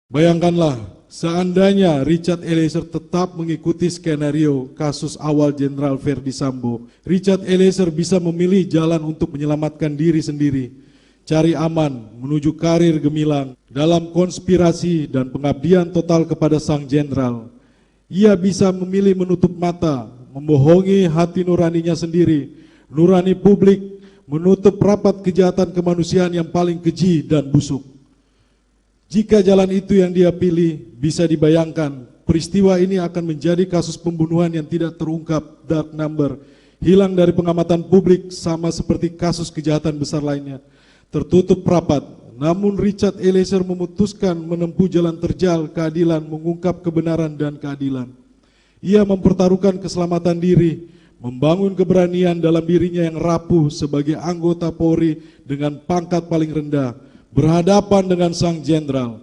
Bayangkanlah, seandainya Richard Eliezer tetap mengikuti skenario kasus awal Jenderal Verdi Sambo, Richard Eliezer bisa memilih jalan untuk menyelamatkan diri sendiri, cari aman menuju karir gemilang dalam konspirasi dan pengabdian total kepada sang jenderal. Ia bisa memilih menutup mata, membohongi hati nuraninya sendiri, nurani publik, menutup rapat kejahatan kemanusiaan yang paling keji dan busuk. Jika jalan itu yang dia pilih, bisa dibayangkan peristiwa ini akan menjadi kasus pembunuhan yang tidak terungkap, dark number, hilang dari pengamatan publik sama seperti kasus kejahatan besar lainnya. Tertutup rapat, namun Richard Eliezer memutuskan menempuh jalan terjal keadilan, mengungkap kebenaran dan keadilan. Ia mempertaruhkan keselamatan diri, membangun keberanian dalam dirinya yang rapuh sebagai anggota Polri dengan pangkat paling rendah, berhadapan dengan sang jenderal.